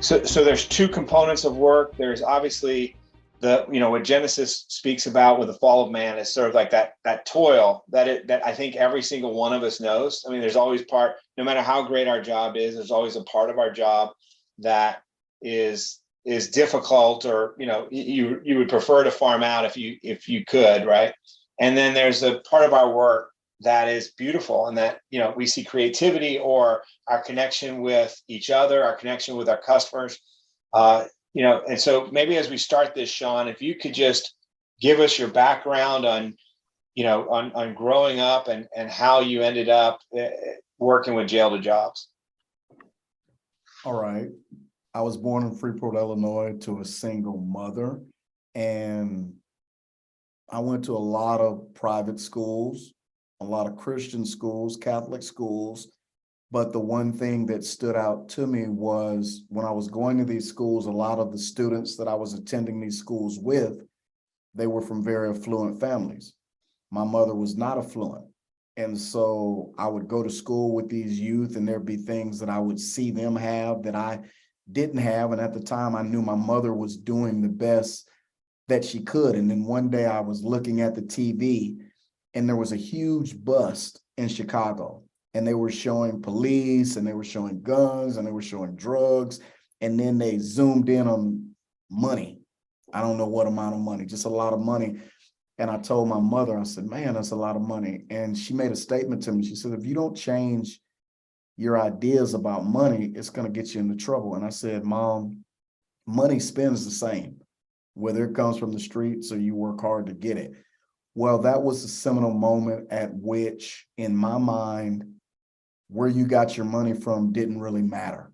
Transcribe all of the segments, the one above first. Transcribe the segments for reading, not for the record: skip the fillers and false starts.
So there's two components of work. There's obviously what Genesis speaks about with the fall of man is sort of like that toil that I think every single one of us knows. I mean, there's always part, no matter how great our job is, there's always a part of our job that is difficult, or you would prefer to farm out if you could, right? And then there's a part of our work that is beautiful, and that we see creativity, or our connection with each other, our connection with our customers. And so maybe as we start this, Sean, if you could just give us your background on on growing up, and how you ended up working with Jail to Jobs. All right. I was born in Freeport, Illinois, to a single mother, and I went to a lot of private schools, a lot of Christian schools, Catholic schools. But the one thing that stood out to me was when I was going to these schools, a lot of the students that I was attending these schools with, they were from very affluent families. My mother was not affluent. And so I would go to school with these youth, and there'd be things that I would see them have that I didn't have. And at the time, I knew my mother was doing the best that she could. And then one day I was looking at the TV, and there was a huge bust in Chicago. And they were showing police, and they were showing guns, and they were showing drugs. And then they zoomed in on money. I don't know what amount of money, just a lot of money. And I told my mother, I said, man, that's a lot of money. And she made a statement to me. She said, if you don't change your ideas about money, it's going to get you into trouble. And I said, Mom, money spends the same, whether it comes from the streets or you work hard to get it. Well, that was a seminal moment at which, in my mind, where you got your money from didn't really matter.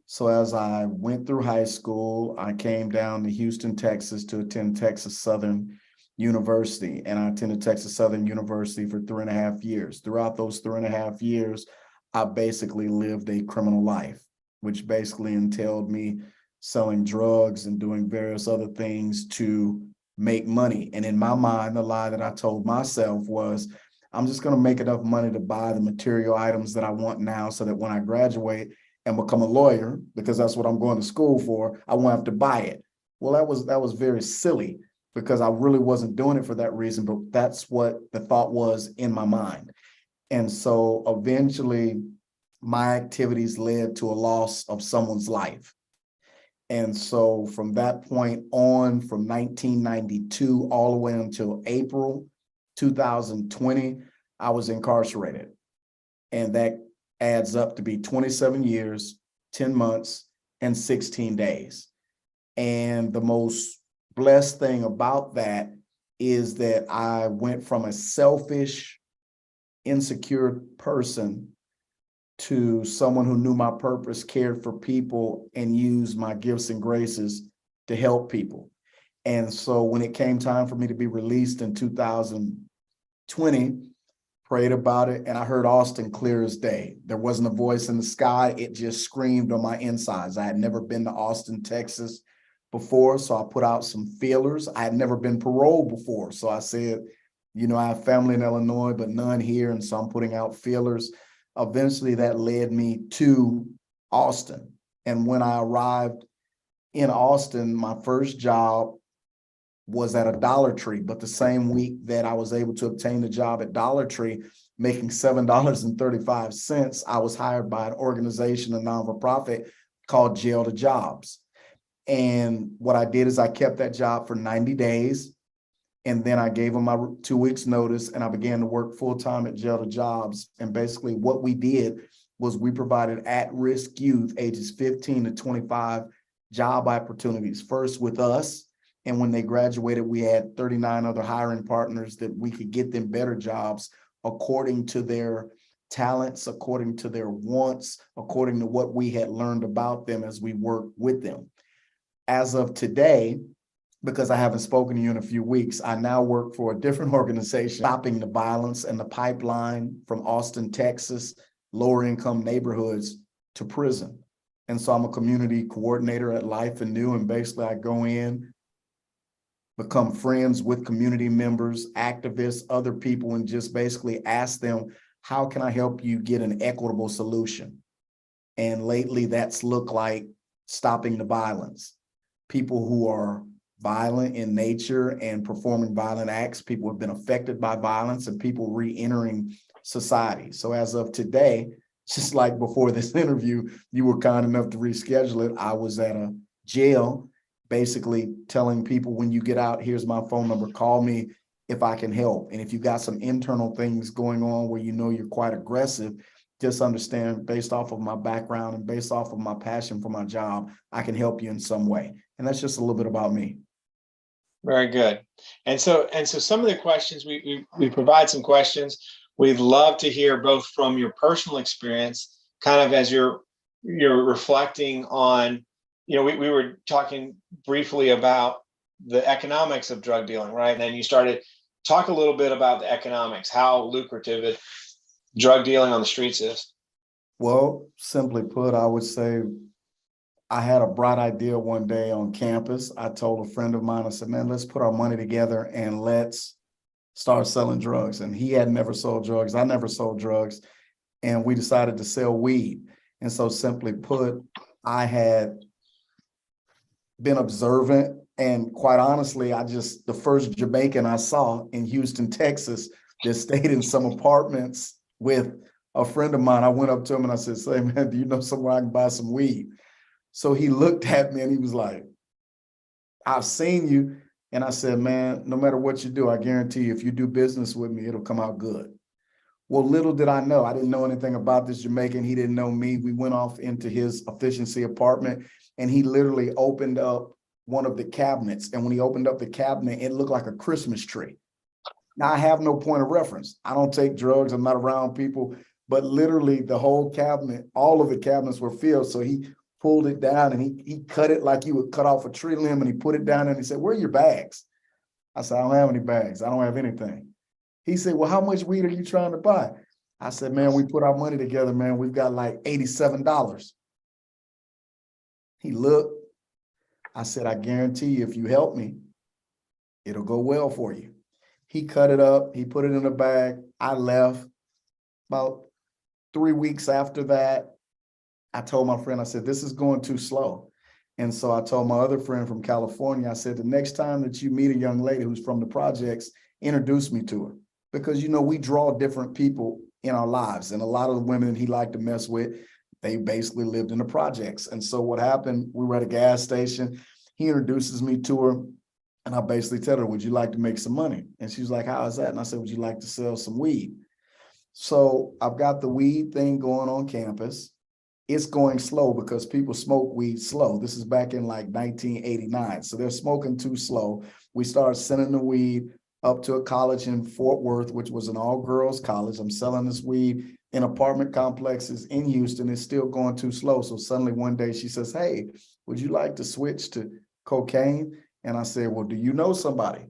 So as I went through high school, I came down to Houston, Texas to attend Texas Southern University. And I attended Texas Southern University for 3.5 years. Throughout those 3.5 years, I basically lived a criminal life, which basically entailed me selling drugs and doing various other things to make money. And in my mind, the lie that I told myself was, I'm just going to make enough money to buy the material items that I want now, so that when I graduate and become a lawyer, because that's what I'm going to school for, I won't have to buy it. Well, that was very silly, because I really wasn't doing it for that reason, but that's what the thought was in my mind. And so eventually my activities led to a loss of someone's life. And so from that point on, from 1992 all the way until April 2020, I was incarcerated. And that adds up to be 27 years, 10 months, and 16 days. And the most blessed thing about that is that I went from a selfish, insecure person to someone who knew my purpose, cared for people, and used my gifts and graces to help people. And so when it came time for me to be released in 2020, prayed about it, and I heard Austin clear as day. There wasn't a voice in the sky. It just screamed on my insides. I had never been to Austin, Texas before, so I put out some feelers. I had never been paroled before. So I said, I have family in Illinois, but none here. And so I'm putting out feelers. Eventually that led me to Austin. And when I arrived in Austin, my first job was at a Dollar Tree, but the same week that I was able to obtain the job at Dollar Tree, making $7.35, I was hired by an organization, a non-for-profit called Jail to Jobs. And what I did is I kept that job for 90 days. And then I gave them my 2 weeks notice, and I began to work full-time at Jail to Jobs. And basically what we did was we provided at-risk youth ages 15 to 25 job opportunities, first with us. And when they graduated, we had 39 other hiring partners that we could get them better jobs according to their talents, according to their wants, according to what we had learned about them as we worked with them. As of today, because I haven't spoken to you in a few weeks, I now work for a different organization, stopping the violence and the pipeline from Austin, Texas, lower income neighborhoods to prison. And so I'm a community coordinator at Life and New, and basically I go in, become friends with community members, activists, other people, and just basically ask them, how can I help you get an equitable solution? And lately that's looked like stopping the violence. People who are violent in nature and performing violent acts, people who have been affected by violence, and people re-entering society. So as of today, just like before this interview, you were kind enough to reschedule it. I was at a jail, basically telling people, when you get out, here's my phone number, call me if I can help. And if you got some internal things going on where you know you're quite aggressive, just understand, based off of my background and based off of my passion for my job, I can help you in some way. And that's just a little bit about me. Very good. And so some of the questions, we provide some questions. We'd love to hear both from your personal experience, kind of as you're reflecting on, we were talking briefly about the economics of drug dealing, right? And then you started talk a little bit about the economics, how lucrative drug dealing on the streets is. Well, simply put, I would say I had a bright idea one day on campus. I told a friend of mine, I said, man, let's put our money together and let's start selling drugs. And he had never sold drugs. I never sold drugs. And we decided to sell weed. And so simply put, I had been observant. And quite honestly, the first Jamaican I saw in Houston, Texas, that stayed in some apartments with a friend of mine, I went up to him and I said, say, man, do you know somewhere I can buy some weed? So he looked at me and he was like, I've seen you. And I said, man, no matter what you do, I guarantee you, if you do business with me, it'll come out good. Well, little did I know. I didn't know anything about this Jamaican. He didn't know me. We went off into his efficiency apartment and he literally opened up one of the cabinets. And when he opened up the cabinet, it looked like a Christmas tree. Now, I have no point of reference. I don't take drugs. I'm not around people. But literally the whole cabinet, all of the cabinets were filled. So he pulled it down and he cut it like you would cut off a tree limb, and he put it down and he said, where are your bags? I said, I don't have any bags. I don't have anything. He said, well, how much weed are you trying to buy? I said, man, we put our money together, man. We've got like $87. He looked. I said, I guarantee you, if you help me, it'll go well for you. He cut it up. He put it in a bag. I left. About 3 weeks after that, I told my friend, I said, this is going too slow. And so I told my other friend from California, I said, the next time that you meet a young lady who's from the projects, introduce me to her. Because, we draw different people in our lives. And a lot of the women he liked to mess with, they basically lived in the projects. And so what happened, we were at a gas station. He introduces me to her. And I basically tell her, would you like to make some money? And she was like, how is that? And I said, would you like to sell some weed? So I've got the weed thing going on campus. It's going slow because people smoke weed slow. This is back in like 1989. So they're smoking too slow. We started sending the weed up to a college in Fort Worth, which was an all-girls college. I'm selling this weed in apartment complexes in Houston. It's still going too slow. So suddenly one day she says, hey, would you like to switch to cocaine? And I said, well, do you know somebody?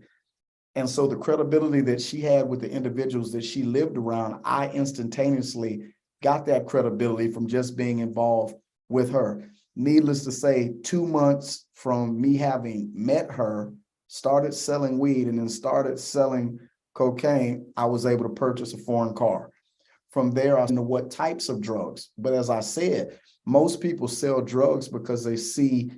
And so the credibility that she had with the individuals that she lived around, I instantaneously got that credibility from just being involved with her. Needless to say, 2 months from me having met her, started selling weed and then started selling cocaine, I was able to purchase a foreign car. From there, I know what types of drugs. But as I said, most people sell drugs because they see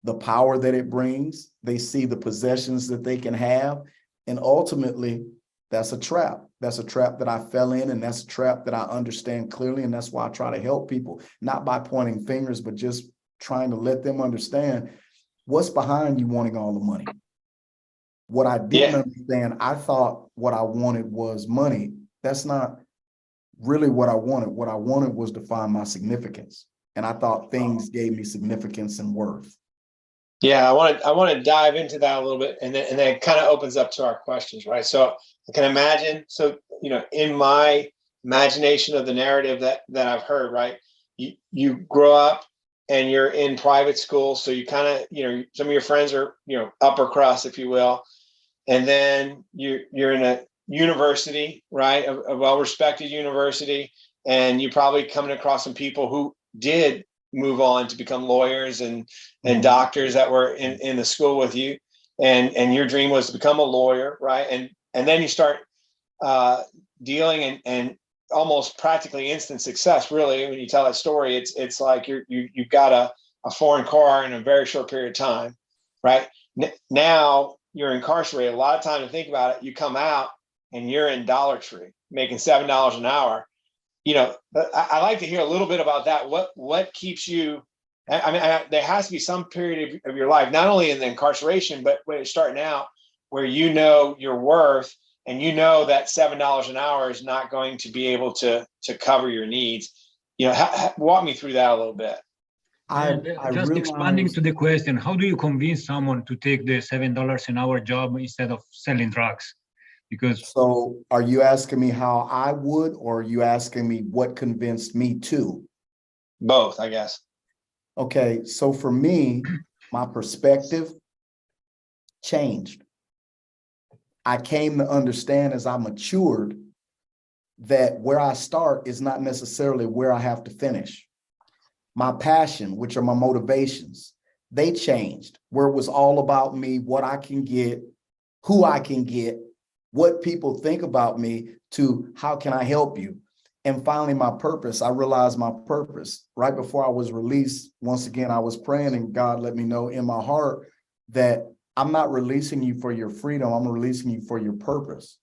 the power that it brings. They see the possessions that they can have. And ultimately, that's a trap. That's a trap that I fell in, and that's a trap that I understand clearly. And that's why I try to help people, not by pointing fingers, but just trying to let them understand what's behind you wanting all the money. What I didn't understand, I thought what I wanted was money. That's not really what I wanted. What I wanted was to find my significance. And I thought things gave me significance and worth. Yeah, I want to dive into that a little bit, and then it kind of opens up to our questions, right? So I can imagine, in my imagination of the narrative that I've heard, right? You grow up and you're in private school, so you kind of, some of your friends are, upper crust, if you will, and then you're in a university, right? A well-respected university, and you're probably coming across some people who did move on to become lawyers and doctors that were in the school with you. and your dream was to become a lawyer, right? And then you start dealing and almost practically instant success. Really, when you tell that story, it's like you've got a foreign car in a very short period of time, right? Now you're incarcerated. A lot of time to think about it. You come out and you're in Dollar Tree making $7 an hour. You know, I like to hear a little bit about that. What keeps you? I mean, there has to be some period of your life, not only in the incarceration, but when you're starting out, where you know your worth and you know that $7 an hour is not going to be able to cover your needs. You know, walk me through that a little bit. And just expanding to the question, how do you convince someone to take the $7 an hour job instead of selling drugs? Because so are you asking me how I would, or are you asking me what convinced me to? Both, I guess. Okay, so for me, my perspective changed. I came to understand as I matured that where I start is not necessarily where I have to finish. My passion, which are my motivations, they changed, where it was all about me, what I can get, who I can get, what people think about me, to how can I help you? And finally, my purpose. I realized my purpose right before I was released. Once again, I was praying and God let me know in my heart that I'm not releasing you for your freedom. I'm releasing you for your purpose.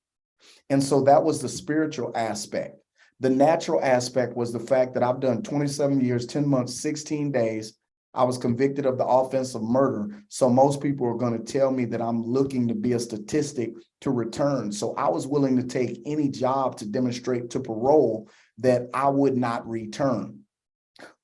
And so that was the spiritual aspect. The natural aspect was the fact that I've done 27 years, 10 months, 16 days. I was convicted of the offense of murder. So most people are going to tell me that I'm looking to be a statistic to return. So I was willing to take any job to demonstrate to parole that I would not return.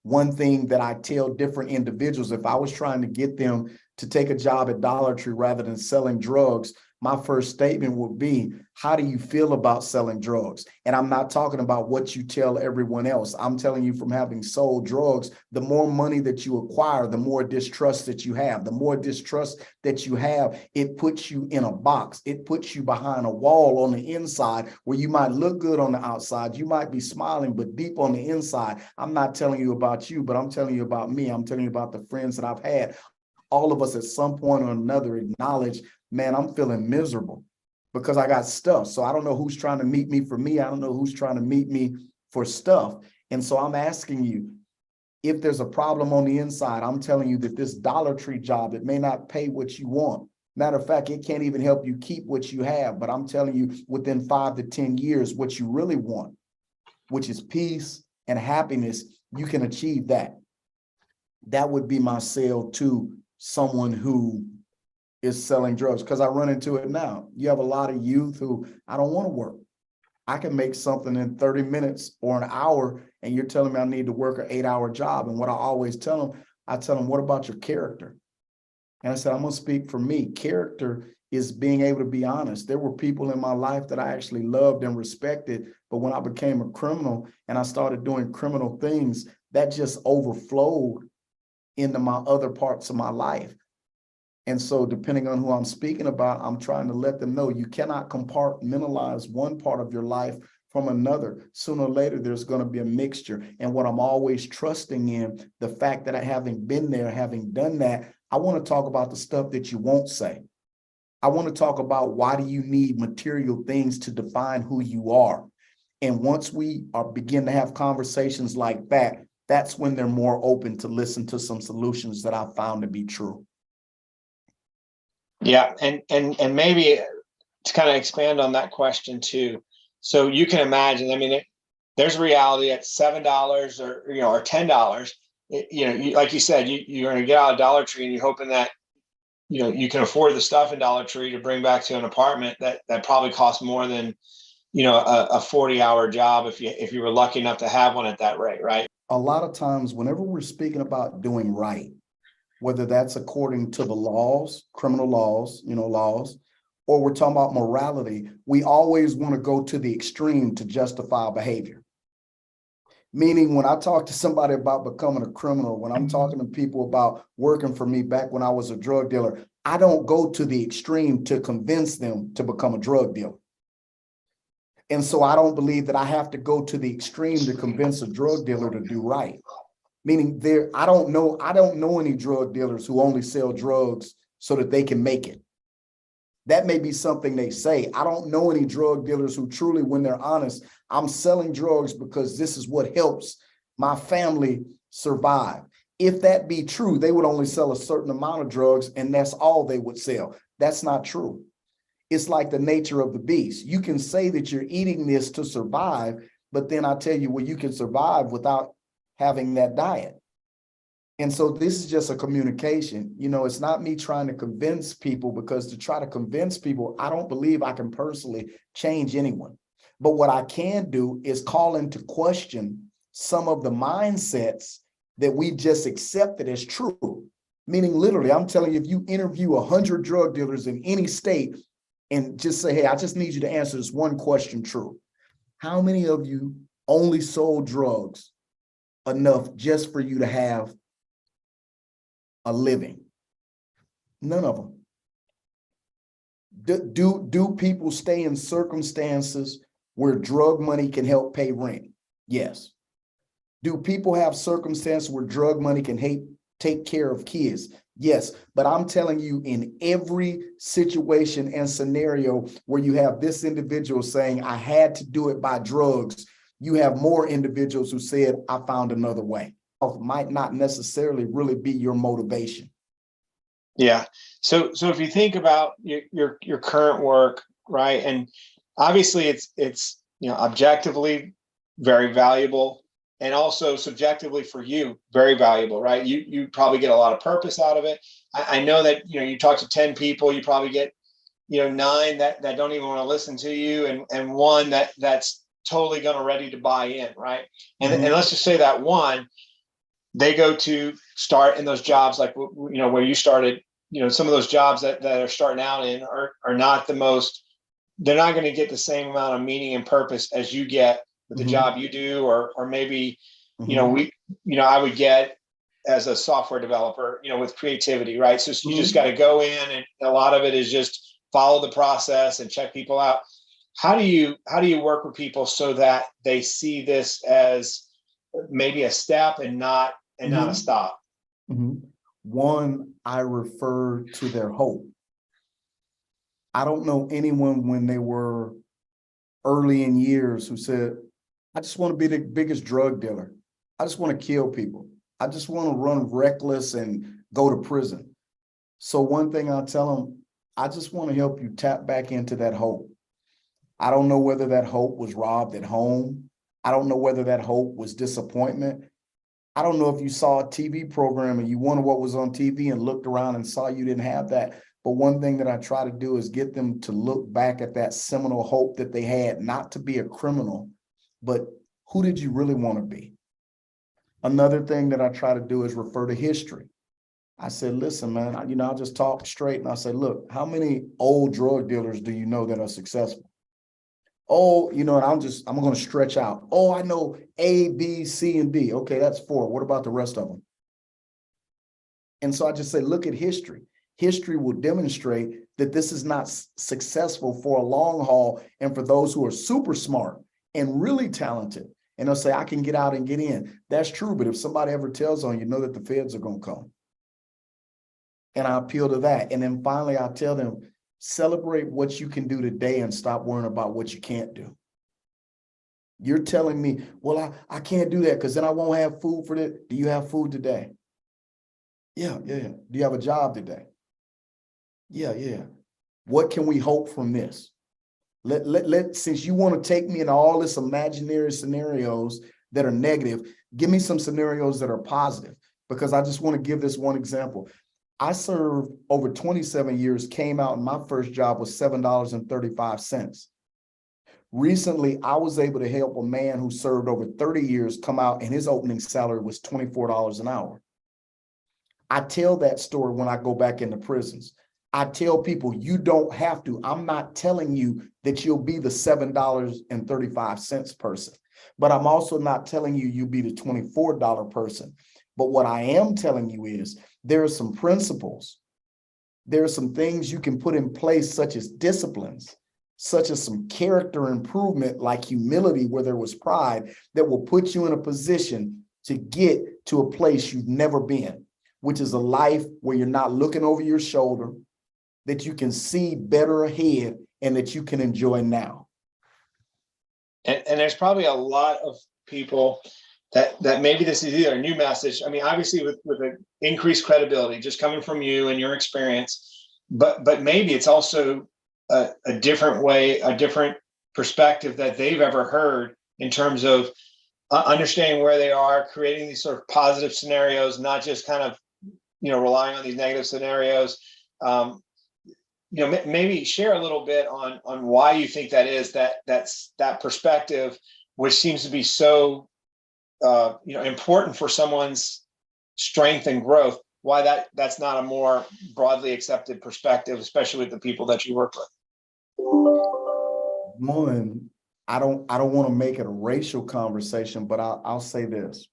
One thing that I tell different individuals, if I was trying to get them to take a job at Dollar Tree rather than selling drugs, my first statement would be, how do you feel about selling drugs? And I'm not talking about what you tell everyone else. I'm telling you from having sold drugs, the more money that you acquire, the more distrust that you have. The more distrust that you have, it puts you in a box. It puts you behind a wall on the inside where you might look good on the outside. You might be smiling, but deep on the inside, I'm not telling you about you, but I'm telling you about me. I'm telling you about the friends that I've had. All of us at some point or another acknowledge, man, I'm feeling miserable because I got stuff. So I don't know who's trying to meet me for me. I don't know who's trying to meet me for stuff. And so I'm asking you, if there's a problem on the inside, I'm telling you that this Dollar Tree job, it may not pay what you want. Matter of fact, it can't even help you keep what you have. But I'm telling you, within 5 to 10 years, what you really want, which is peace and happiness, you can achieve that. That would be my sale to someone who is selling drugs, because I run into it now. You have a lot of youth who, I don't want to work. I can make something in 30 minutes or an hour, and you're telling me I need to work an 8-hour job. And what I always tell them, I tell them, what about your character? And I said, I'm going to speak for me. Character is being able to be honest. There were people in my life that I actually loved and respected, but when I became a criminal and I started doing criminal things, that just overflowed into my other parts of my life. And so depending on who I'm speaking about, I'm trying to let them know you cannot compartmentalize one part of your life from another. Sooner or later, there's going to be a mixture. And what I'm always trusting in, the fact that I having been there, having done that, I want to talk about the stuff that you won't say. I want to talk about, why do you need material things to define who you are? And once we begin to have conversations like that, that's when they're more open to listen to some solutions that I found to be true. Yeah, and maybe to kind of expand on that question too. So you can imagine, I mean, there's a reality at $7 or $10. Like you said, you're going to get out of Dollar Tree and you're hoping that you can afford the stuff in Dollar Tree to bring back to an apartment that probably costs more than a 40-hour job if you were lucky enough to have one at that rate, right? A lot of times, whenever we're speaking about doing right, whether that's according to the laws, criminal laws, laws, or we're talking about morality, we always want to go to the extreme to justify behavior. Meaning, when I talk to somebody about becoming a criminal, when I'm talking to people about working for me back when I was a drug dealer, I don't go to the extreme to convince them to become a drug dealer. And so I don't believe that I have to go to the extreme to convince a drug dealer to do right. Meaning, I don't know any drug dealers who only sell drugs so that they can make it. That may be something they say. I don't know any drug dealers who truly, when they're honest, I'm selling drugs because this is what helps my family survive. If that be true, they would only sell a certain amount of drugs and that's all they would sell. That's not true. It's like the nature of the beast. You can say that you're eating this to survive, but then I tell you, well, you can survive without having that diet. And so this is just a communication. You know, it's not me trying to convince people, because to try to convince people, I don't believe I can personally change anyone. But what I can do is call into question some of the mindsets that we just accepted as true. Meaning literally, I'm telling you, if you interview 100 drug dealers in any state and just say, hey, I just need you to answer this one question true. How many of you only sold drugs enough just for you to have a living? None of them. Do people stay in circumstances where drug money can help pay rent? Yes. Do people have circumstances where drug money can take care of kids? Yes. But I'm telling you, in every situation and scenario where you have this individual saying, I had to do it by drugs, you have more individuals who said, I found another way. Might not necessarily really be your motivation. Yeah. So if you think about your current work, right, and obviously it's objectively very valuable, and also subjectively for you very valuable, right? You probably get a lot of purpose out of it. I know that you talk to 10 people, you probably get 9 that don't even want to listen to you, and one that's totally ready to buy in, right? And let's just say that one, they go to start in those jobs like where you started. Some of those jobs that are starting out in are not the most, they're not going to get the same amount of meaning and purpose as you get with the job you do, or maybe I would get as a software developer, with creativity, right? So you just got to go in, and a lot of it is just follow the process and check people out. How do you work with people so that they see this as maybe a step and not a stop? One, I refer to their hope. I don't know anyone when they were early in years who said, I just want to be the biggest drug dealer. I just want to kill people. I just want to run reckless and go to prison. So one thing I'll tell them, I just want to help you tap back into that hope. I don't know whether that hope was robbed at home. I don't know whether that hope was disappointment. I don't know if you saw a TV program and you wondered what was on TV and looked around and saw you didn't have that. But one thing that I try to do is get them to look back at that seminal hope that they had, not to be a criminal, but who did you really want to be? Another thing that I try to do is refer to history. I said, listen, man, I'll just talk straight. And I say, look, how many old drug dealers do you know that are successful? Oh, and I'm going to stretch out. Oh, I know A, B, C, and D. Okay, that's 4. What about the rest of them? And so I just say, look at history. History will demonstrate that this is not successful for a long haul and for those who are super smart and really talented. And they'll say, I can get out and get in. That's true. But if somebody ever tells on you, know that the feds are going to come. And I appeal to that. And then finally, I tell them, celebrate what you can do today and stop worrying about what you can't do. You're telling me, well, I can't do that because then I won't have food for that. Do you have food today? Yeah. Do you have a job today? Yeah. What can we hope from this? Since you want to take me into all this imaginary scenarios that are negative, give me some scenarios that are positive, because I just want to give this one example. I served over 27 years, came out, and my first job was $7.35. Recently, I was able to help a man who served over 30 years come out, and his opening salary was $24 an hour. I tell that story when I go back into prisons. I tell people, you don't have to. I'm not telling you that you'll be the $7.35 person, but I'm also not telling you you'll be the $24 person. But what I am telling you is there are some principles. There are some things you can put in place, such as disciplines, such as some character improvement, like humility, where there was pride, that will put you in a position to get to a place you've never been, which is a life where you're not looking over your shoulder. that you can see better ahead and that you can enjoy now. And there's probably a lot of people that maybe this is either a new message. I mean, obviously with an increased credibility just coming from you and your experience, but maybe it's also a different way, a different perspective that they've ever heard in terms of understanding where they are, creating these sort of positive scenarios, not just kind of, relying on these negative scenarios. Maybe share a little bit on why you think that is, that perspective, which seems to be so important for someone's strength and growth, why that's not a more broadly accepted perspective, especially with the people that you work with. One, I don't want to make it a racial conversation, but I'll say this.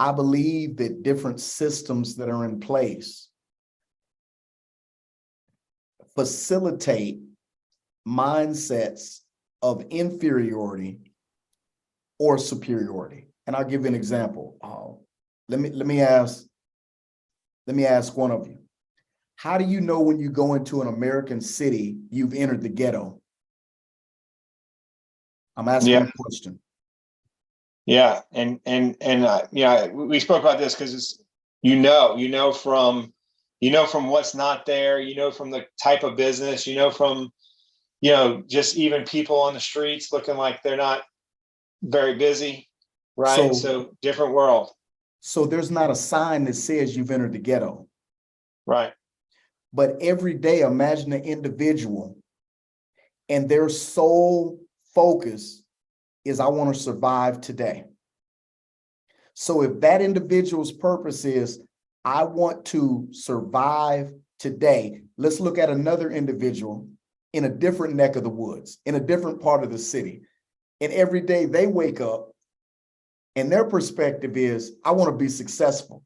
I believe that different systems that are in place facilitate mindsets of inferiority or superiority. And I'll give you an example. Let me ask one of you. How do you know when you go into an American city, you've entered the ghetto? I'm asking a question. Yeah, and we spoke about this because it's from what's not there, from the type of business, from just even people on the streets looking like they're not very busy, right? So different world. So there's not a sign that says you've entered the ghetto, right? But every day, imagine an individual and their sole focus is I want to survive today. So if that individual's purpose is I want to survive today, let's look at another individual in a different neck of the woods, in a different part of the city. And every day they wake up and their perspective is I want to be successful.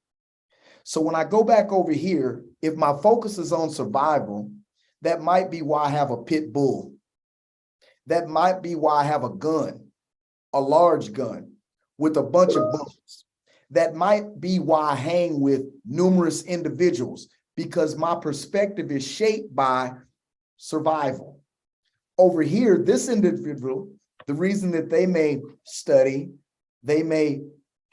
So when I go back over here, if my focus is on survival, that might be why I have a pit bull. That might be why I have a gun, a large gun with a bunch of bullets. That might be why I hang with numerous individuals, because my perspective is shaped by survival. Over here, this individual, the reason that they may study, they may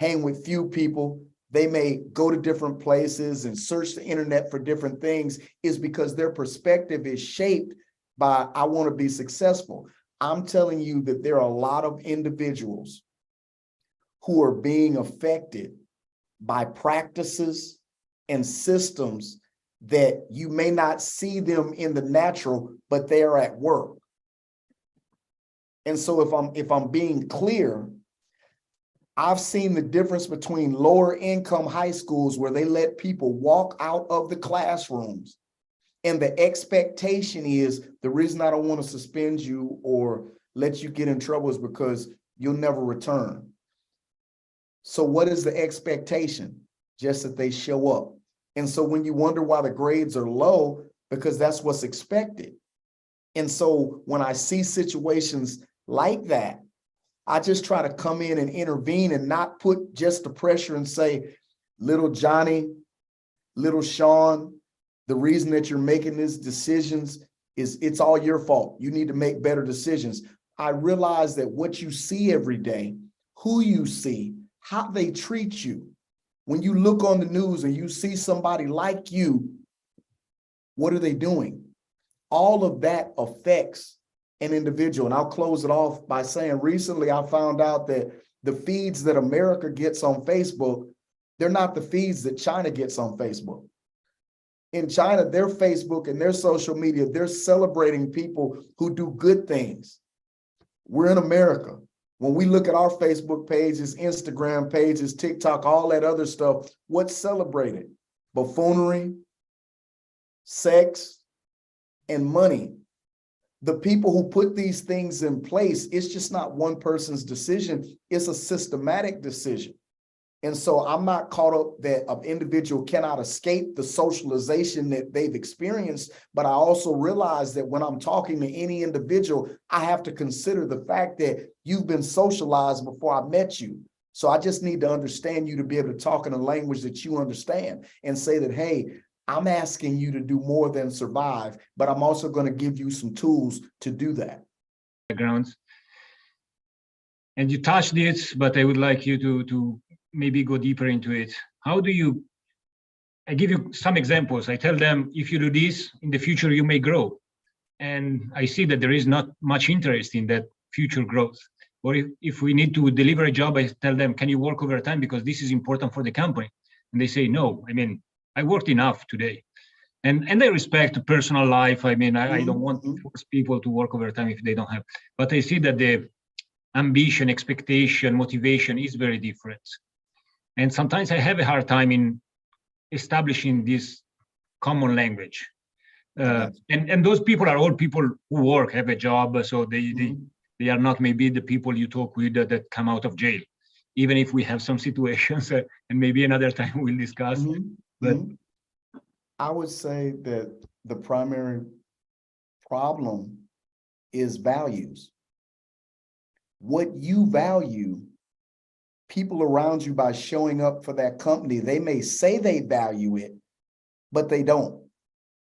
hang with few people, they may go to different places and search the internet for different things, is because their perspective is shaped by I want to be successful. I'm telling you that there are a lot of individuals who are being affected by practices and systems that you may not see them in the natural, but they are at work. And so if I'm being clear, I've seen the difference between lower income high schools where they let people walk out of the classrooms. And the expectation is the reason I don't want to suspend you or let you get in trouble is because you'll never return. So what is the expectation? Just that they show up. And so when you wonder why the grades are low, because that's what's expected. And so when I see situations like that, I just try to come in and intervene and not put just the pressure and say, little Johnny, little Sean, the reason that you're making these decisions is it's all your fault. You need to make better decisions. I realize that what you see every day, who you see, how they treat you. When you look on the news and you see somebody like you, what are they doing? All of that affects an individual. And I'll close it off by saying recently I found out that the feeds that America gets on Facebook, they're not the feeds that China gets on Facebook. In China, their Facebook and their social media, they're celebrating people who do good things. We're in America. When we look at our Facebook pages, Instagram pages, TikTok, all that other stuff, what's celebrated? Buffoonery, sex, and money. The people who put these things in place, it's just not one person's decision. It's a systematic decision. And so I'm not caught up that an individual cannot escape the socialization that they've experienced, but I also realize that when I'm talking to any individual, I have to consider the fact that you've been socialized before I met you. So I just need to understand you to be able to talk in a language that you understand and say that, hey, I'm asking you to do more than survive, but I'm also going to give you some tools to do that. Backgrounds. And you touched it, but I would like you to maybe go deeper into it. How do you, I give you some examples. I tell them, if you do this, in the future, you may grow. And I see that there is not much interest in that future growth. Or if we need to deliver a job, I tell them, can you work overtime because this is important for the company? And they say, no, I mean, I worked enough today. And I respect personal life. I mean, I don't want to force people to work overtime if they don't have. But I see that the ambition, expectation, motivation is very different. And sometimes I have a hard time in establishing this common language. And those people are all people who work, have a job, so they are not maybe the people you talk with that come out of jail, even if we have some situations, and maybe another time we'll discuss. But I would say that the primary problem is values. What you value, people around you, by showing up for that company, they may say they value it, but they don't.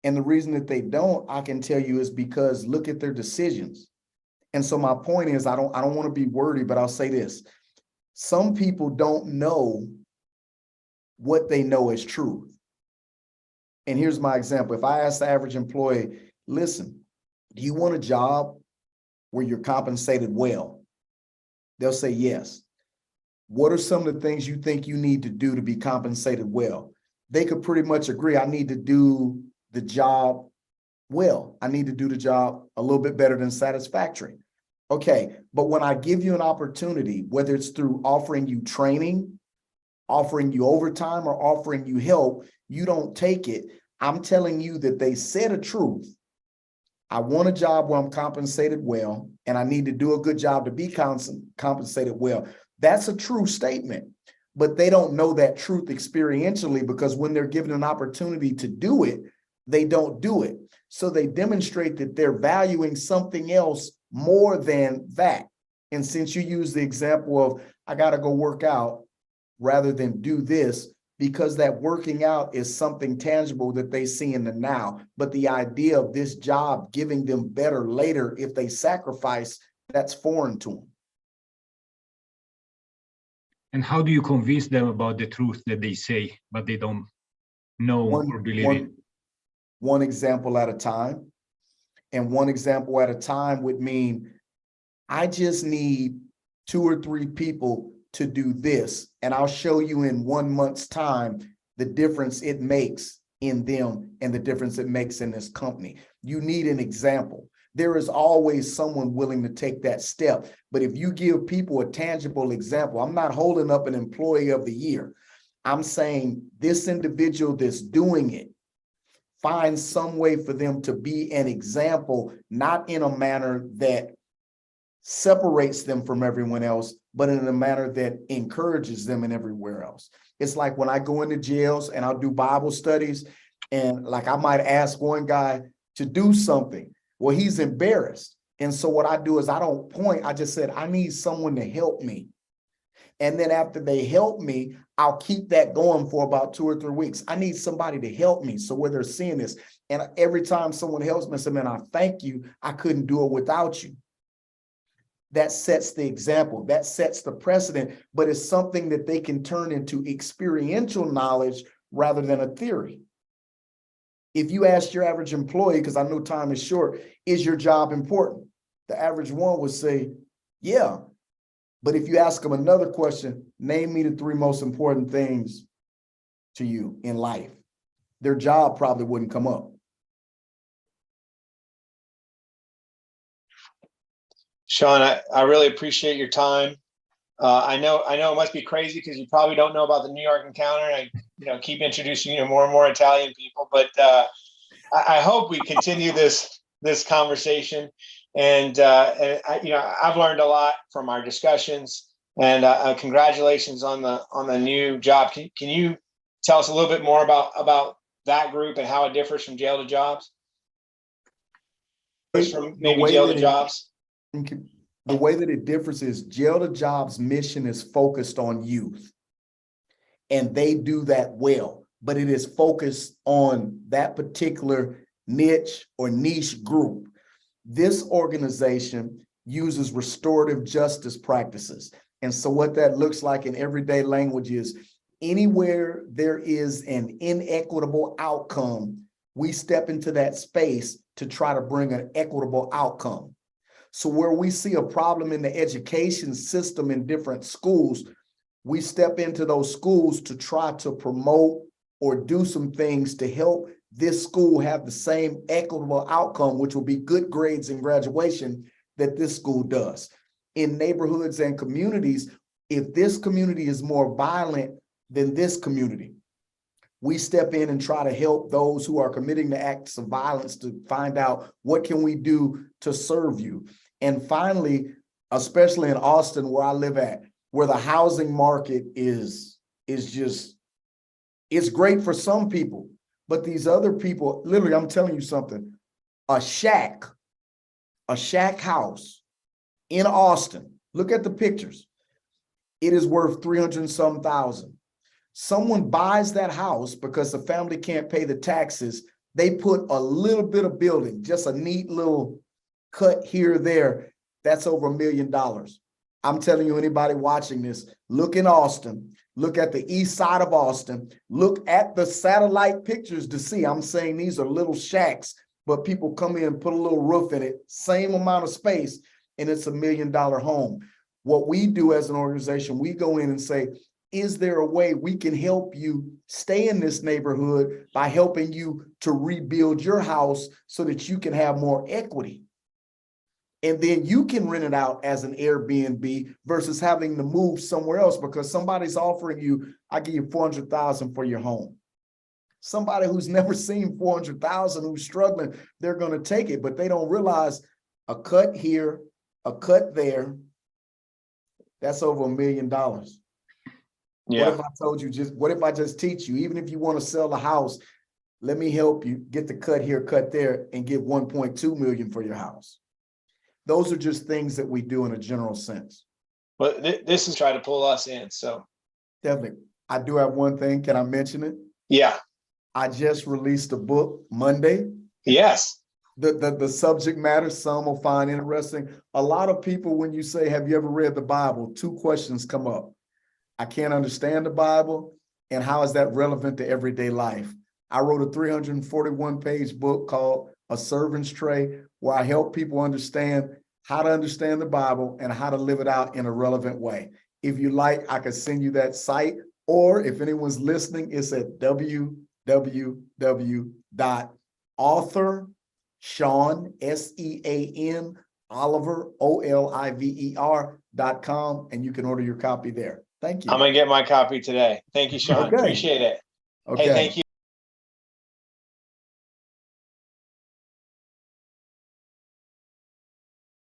And the reason that they don't, I can tell you, is because look at their decisions. And so my point is, I don't want to be wordy, but I'll say this. Some people don't know what they know is truth. And here's my example. If I ask the average employee, listen, do you want a job where you're compensated well? They'll say yes. What are some of the things you think you need to do to be compensated well? They could pretty much agree, I need to do the job well. I need to do the job a little bit better than satisfactory. Okay, but when I give you an opportunity, whether it's through offering you training, offering you overtime, or offering you help, you don't take it. I'm telling you that they said a truth. I want a job where I'm compensated well, and I need to do a good job to be compensated well. That's a true statement, but they don't know that truth experientially, because when they're given an opportunity to do it, they don't do it. So they demonstrate that they're valuing something else more than that. And since you use the example of, I got to go work out rather than do this, because that working out is something tangible that they see in the now. But the idea of this job giving them better later if they sacrifice, that's foreign to them. And how do you convince them about the truth that they say, but they don't know or believe it? One example at a time. And one example at a time would mean, I just need 2 or 3 people to do this, and I'll show you in 1 month's time the difference it makes in them and the difference it makes in this company. You need an example. There is always someone willing to take that step. But if you give people a tangible example, I'm not holding up an employee of the year. I'm saying this individual that's doing it, find some way for them to be an example, not in a manner that separates them from everyone else, but in a manner that encourages them in everywhere else. It's like when I go into jails and I'll do Bible studies, and like I might ask one guy to do something. Well, he's embarrassed. And so what I do is I don't point. I just said, I need someone to help me. And then after they help me, I'll keep that going for about 2 or 3 weeks. I need somebody to help me. So where they're seeing this, and every time someone helps me, I say, man, I thank you. I couldn't do it without you. That sets the example, that sets the precedent, but it's something that they can turn into experiential knowledge rather than a theory. If you ask your average employee, because I know time is short, is your job important? The average one would say, yeah. But if you ask them another question, name me the 3 most important things to you in life, their job probably wouldn't come up. Sean, I really appreciate your time. I know it must be crazy because you probably don't know about the New York encounter. And I keep introducing you to more and more Italian people, but I hope we continue this conversation. And I've learned a lot from our discussions. And congratulations on the new job. Can you tell us a little bit more about that group and how it differs from jail to jobs? From maybe jail to jobs. The way that it differs is jail to jobs mission is focused on youth, and they do that well. but it is focused on that particular niche or niche group. This organization uses restorative justice practices. And so what that looks like in everyday language is anywhere there is an inequitable outcome, we step into that space to try to bring an equitable outcome. So where we see a problem in the education system in different schools, we step into those schools to try to promote or do some things to help this school have the same equitable outcome, which will be good grades and graduation that this school does. In neighborhoods and communities, if this community is more violent than this community, we step in and try to help those who are committing the acts of violence to find out what can we do to serve you. And finally, especially in Austin, where I live at, where the housing market is just, it's great for some people, but these other people, literally, I'm telling you something, a shack house in Austin, look at the pictures. It is worth 300 and some thousand. Someone buys that house because the family can't pay the taxes. They put a little bit of building, just a neat little cut here or there. That's over $1 million. I'm telling you, anybody watching this, look in Austin, look at the east side of Austin, look at the satellite pictures to see. I'm saying these are little shacks, but people come in and put a little roof in it, same amount of space, and it's $1 million home. What we do as an organization, we go in and say, is there a way we can help you stay in this neighborhood by helping you to rebuild your house so that you can have more equity? And then you can rent it out as an Airbnb versus having to move somewhere else because somebody's offering you, I give you $400,000 for your home. Somebody who's never seen $400,000, who's struggling, they're going to take it, but they don't realize a cut here, a cut there, that's over $1 million. Yeah. What if I told you what if I just teach you, even if you want to sell the house, let me help you get the cut here, cut there, and get 1.2 million for your house. Those are just things that we do in a general sense. But this is trying to pull us in. So Definitely. I do have one thing. Can I mention it? yeah. I just released a book Monday. Yes. The subject matter, some will find interesting. A lot of people, when you say, have you ever read the Bible? 2 questions come up. I can't understand the Bible, and how is that relevant to everyday life? I wrote a 341-page book called A Servant's Tray, where I help people understand how to understand the Bible and how to live it out in a relevant way. If you like, I could send you that site, or if anyone's listening, it's at www.authorsean, SEAN, Oliver, OLIVER.com, and you can order your copy there. Thank you. I'm going to get my copy today. Thank you, Sean. Okay. Appreciate it. Okay. Hey, thank you.